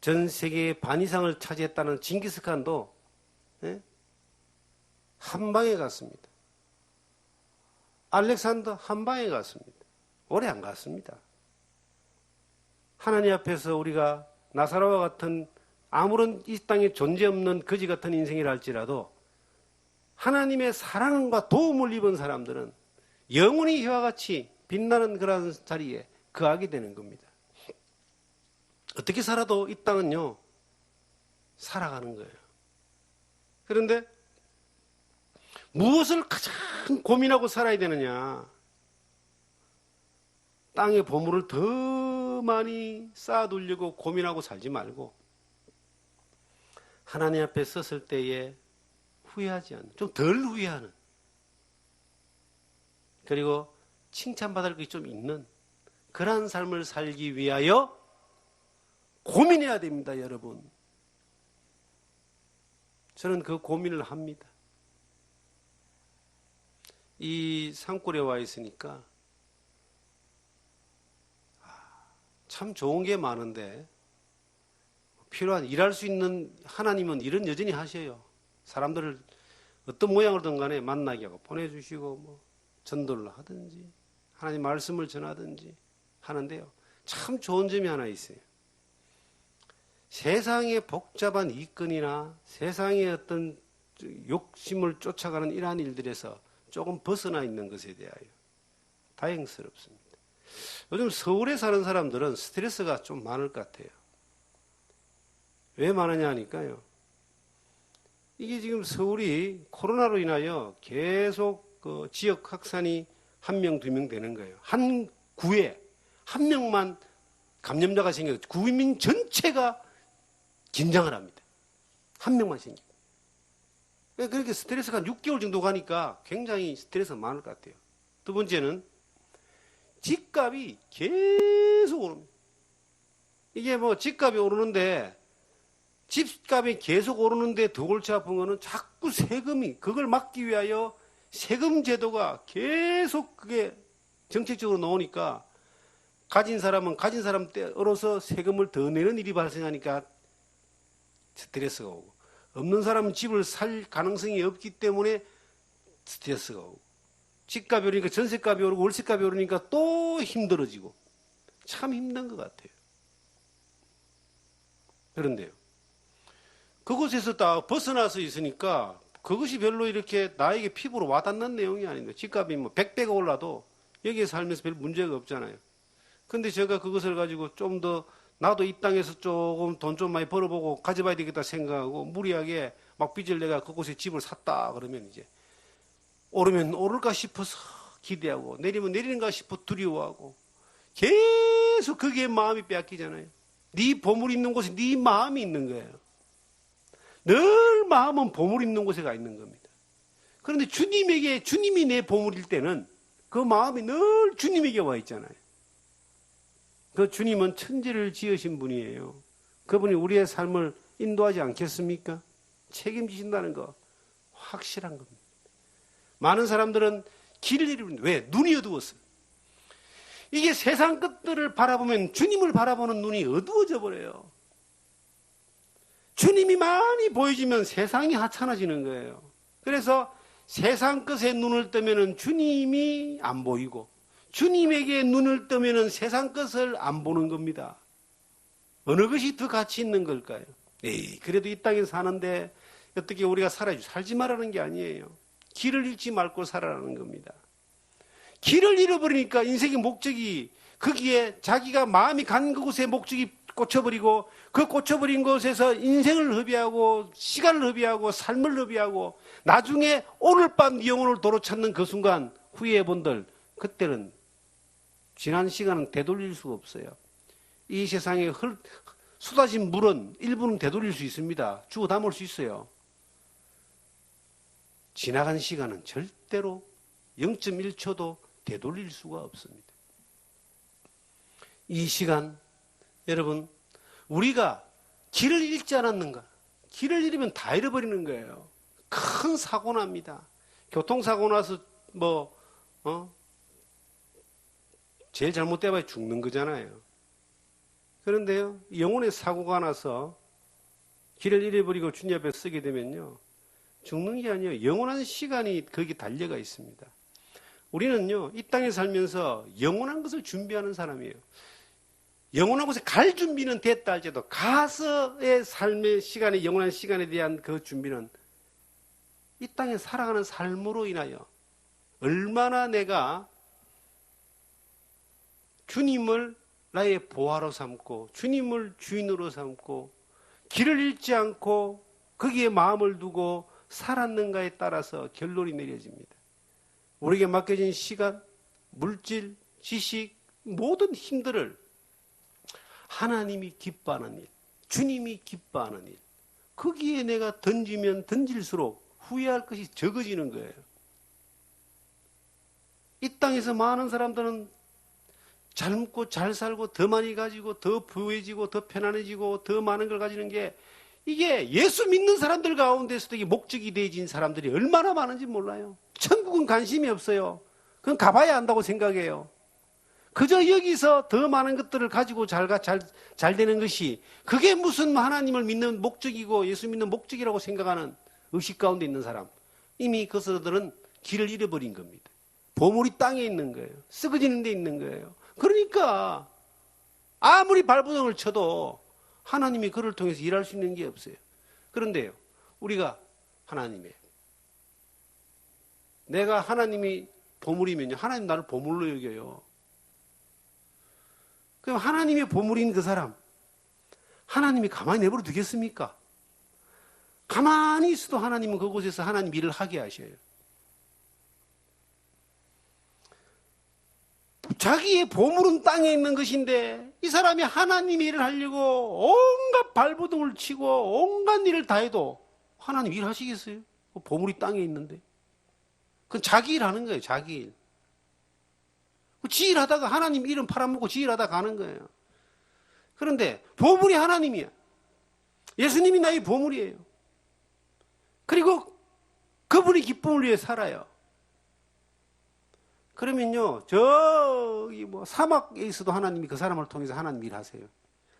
전 세계의 반 이상을 차지했다는 징기스칸도 한 방에 갔습니다. 알렉산더 한 방에 갔습니다. 오래 안 갔습니다. 하나님 앞에서 우리가 나사로와 같은 아무런 이 땅에 존재 없는 거지 같은 인생이라 할지라도 하나님의 사랑과 도움을 입은 사람들은 영원히 이와 같이 빛나는 그런 자리에 거하게 되는 겁니다. 어떻게 살아도 이 땅은요, 살아가는 거예요. 그런데 무엇을 가장 고민하고 살아야 되느냐? 땅의 보물을 더 많이 쌓아두려고 고민하고 살지 말고 하나님 앞에 섰을 때에 후회하지 않는, 좀 덜 후회하는, 그리고 칭찬받을 것이 좀 있는 그러한 삶을 살기 위하여 고민해야 됩니다, 여러분. 저는 그 고민을 합니다. 이 산골에 와 있으니까 참 좋은 게 많은데 필요한 일할 수 있는 하나님은 일은 여전히 하셔요. 사람들을 어떤 모양으로든 간에 만나게 하고 보내주시고 뭐 전도를 하든지 하나님 말씀을 전하든지 하는데요. 참 좋은 점이 하나 있어요. 세상의 복잡한 이권이나 세상의 어떤 욕심을 쫓아가는 이러한 일들에서 조금 벗어나 있는 것에 대하여 다행스럽습니다. 요즘 서울에 사는 사람들은 스트레스가 좀 많을 것 같아요. 왜 많으냐 하니까요. 이게 지금 서울이 코로나로 인하여 계속 그 지역 확산이 1명, 2명 되는 거예요. 한 구에 한 명만 감염자가 생겨서 구민 전체가 긴장을 합니다. 한 명만 생기고. 그렇게 스트레스가 한 6개월 정도 가니까 굉장히 스트레스가 많을 것 같아요. 두 번째는 집값이 계속 오릅니다. 이게 뭐 집값이 오르는데 집값이 계속 오르는데 더 골치 아픈 거는 자꾸 세금이 그걸 막기 위하여 세금 제도가 계속 그게 정책적으로 나오니까 가진 사람은 가진 사람 때로서 세금을 더 내는 일이 발생하니까 스트레스가 오고 없는 사람은 집을 살 가능성이 없기 때문에 스트레스가 오고 집값이 오르니까 전세값이 오르고 월세값이 오르니까 또 힘들어지고 참 힘든 것 같아요. 그런데요. 그곳에서 딱 벗어나서 있으니까 그것이 별로 이렇게 나에게 피부로 와닿는 내용이 아닌데 집값이 뭐 100배가 올라도 여기에 살면서 별 문제가 없잖아요. 근데 제가 그것을 가지고 좀 더 나도 이 땅에서 조금 돈 좀 많이 벌어보고 가져봐야 되겠다 생각하고 무리하게 막 빚을 내가 그곳에 집을 샀다 그러면 이제 오르면 오를까 싶어서 기대하고 내리면 내리는가 싶어 두려워하고 계속 거기에 마음이 빼앗기잖아요. 네 보물 있는 곳에 네 마음이 있는 거예요. 늘 마음은 보물 있는 곳에 가 있는 겁니다. 그런데 주님에게 주님이 내 보물일 때는 그 마음이 늘 주님에게 와 있잖아요. 그 주님은 천지를 지으신 분이에요. 그분이 우리의 삶을 인도하지 않겠습니까? 책임지신다는 거 확실한 겁니다. 많은 사람들은 길을 잃으는데 왜? 눈이 어두웠어요. 이게 세상 것들을 바라보면 주님을 바라보는 눈이 어두워져 버려요. 주님이 많이 보여지면 세상이 하찮아지는 거예요. 그래서 세상 것에 눈을 뜨면 주님이 안 보이고 주님에게 눈을 뜨면 세상 것을 안 보는 겁니다. 어느 것이 더 가치 있는 걸까요? 에이, 그래도 이 땅에 사는데 어떻게 우리가 살지 말라는 게 아니에요. 길을 잃지 말고 살아라는 겁니다. 길을 잃어버리니까 인생의 목적이 거기에 자기가 마음이 간 그곳에 목적이 꽂혀버리고 그 꽂혀버린 곳에서 인생을 허비하고 시간을 허비하고 삶을 허비하고 나중에 오늘 밤 네 영혼을 도로 찾는 그 순간 후회해본들 그때는 지난 시간은 되돌릴 수가 없어요. 이 세상에 쏟아진 물은 일부는 되돌릴 수 있습니다. 주워 담을 수 있어요. 지나간 시간은 절대로 0.1초도 되돌릴 수가 없습니다. 이 시간 여러분 우리가 길을 잃지 않았는가? 길을 잃으면 다 잃어버리는 거예요. 큰 사고 납니다. 교통사고 나서 제일 잘못돼봐야 죽는 거잖아요. 그런데요, 영혼의 사고가 나서 길을 잃어버리고 주님 앞에 서게 되면요, 죽는 게 아니에요. 영원한 시간이 거기 달려가 있습니다. 우리는요, 이 땅에 살면서 영원한 것을 준비하는 사람이에요. 영원한 곳에 갈 준비는 됐다 할지라도 가서의 삶의 시간에, 영원한 시간에 대한 그 준비는 이 땅에 살아가는 삶으로 인하여 얼마나 내가 주님을 나의 보화로 삼고 주님을 주인으로 삼고 길을 잃지 않고 거기에 마음을 두고 살았는가에 따라서 결론이 내려집니다. 우리에게 맡겨진 시간, 물질, 지식, 모든 힘들을 하나님이 기뻐하는 일, 주님이 기뻐하는 일, 거기에 내가 던지면 던질수록 후회할 것이 적어지는 거예요. 이 땅에서 많은 사람들은 잘 먹고 잘 살고 더 많이 가지고 더 부유해지고 더 편안해지고 더 많은 걸 가지는 게, 이게 예수 믿는 사람들 가운데서도 이게 목적이 되어진 사람들이 얼마나 많은지 몰라요. 천국은 관심이 없어요. 그건 가봐야 한다고 생각해요. 그저 여기서 더 많은 것들을 가지고 잘 되는 것이, 그게 무슨 하나님을 믿는 목적이고 예수 믿는 목적이라고 생각하는 의식 가운데 있는 사람, 이미 그들은 길을 잃어버린 겁니다. 보물이 땅에 있는 거예요. 썩어지는 데 있는 거예요. 그러니까 아무리 발버둥을 쳐도 하나님이 그를 통해서 일할 수 있는 게 없어요. 그런데요, 우리가 내가 하나님이 보물이면요, 하나님 나를 보물로 여겨요. 그럼 하나님의 보물인 그 사람, 하나님이 가만히 내버려 두겠습니까? 가만히 있어도 하나님은 그곳에서 하나님 일을 하게 하셔요. 자기의 보물은 땅에 있는 것인데 이 사람이 하나님 일을 하려고 온갖 발버둥을 치고 온갖 일을 다 해도 하나님 일 하시겠어요? 보물이 땅에 있는데. 그건 자기 일 하는 거예요. 자기 일. 지 일하다가 하나님 일은 팔아먹고 지 일하다 가는 거예요. 그런데 보물이 하나님이야. 예수님이 나의 보물이에요. 그리고 그분이 기쁨을 위해 살아요. 그러면요, 저기 사막에 있어도 하나님이 그 사람을 통해서 하나님 일 하세요.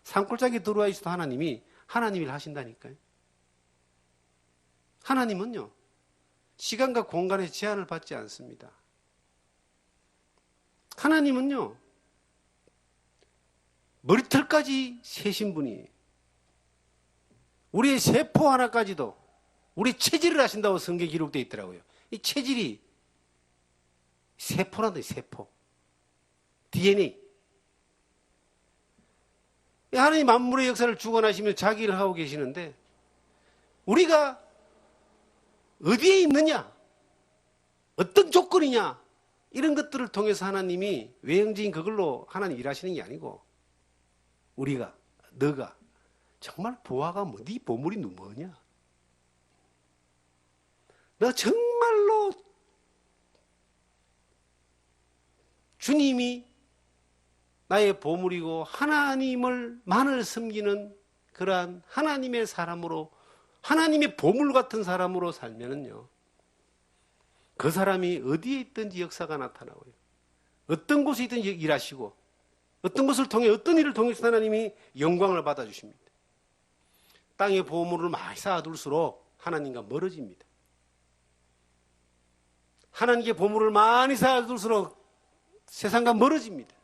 산골짜기에 들어와 있어도 하나님이 하나님 일 하신다니까요. 하나님은요, 시간과 공간의 제한을 받지 않습니다. 하나님은요, 머리털까지 세신 분이, 우리의 세포 하나까지도 우리 체질을 하신다고 성경에 기록되어 있더라고요. 이 체질이 세포란다, 세포. DNA. 하나님 만물의 역사를 주관하시며 자기 일을 하고 계시는데, 우리가 어디에 있느냐, 어떤 조건이냐, 이런 것들을 통해서 하나님이 외형적인 그걸로 하나님 일하시는 게 아니고, 우리가, 너가 정말 보아가 네 보물이 뭐냐? 너 정말로 주님이 나의 보물이고 하나님을만을 섬기는 그러한 하나님의 사람으로, 하나님의 보물 같은 사람으로 살면은요, 그 사람이 어디에 있든지 역사가 나타나고요. 어떤 곳에 있든지 일하시고, 어떤 것을 통해, 어떤 일을 통해서 하나님이 영광을 받아주십니다. 땅에 보물을 많이 쌓아둘수록 하나님과 멀어집니다. 하나님께 보물을 많이 쌓아둘수록 세상과 멀어집니다.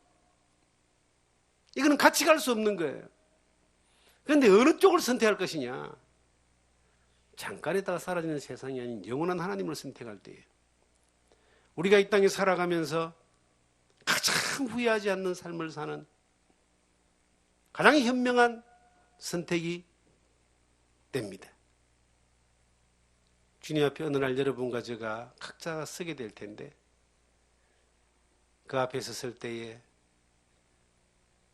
이거는 같이 갈 수 없는 거예요. 그런데 어느 쪽을 선택할 것이냐? 잠깐에다가 사라지는 세상이 아닌 영원한 하나님을 선택할 때예요. 우리가 이 땅에 살아가면서 가장 후회하지 않는 삶을 사는 가장 현명한 선택이 됩니다. 주님 앞에 어느 날 여러분과 제가 각자가 서게 될 텐데, 그 앞에 섰을 때에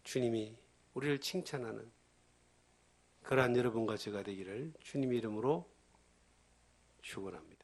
주님이 우리를 칭찬하는 그러한 여러분과 제가 되기를 주님의 이름으로 축원합니다.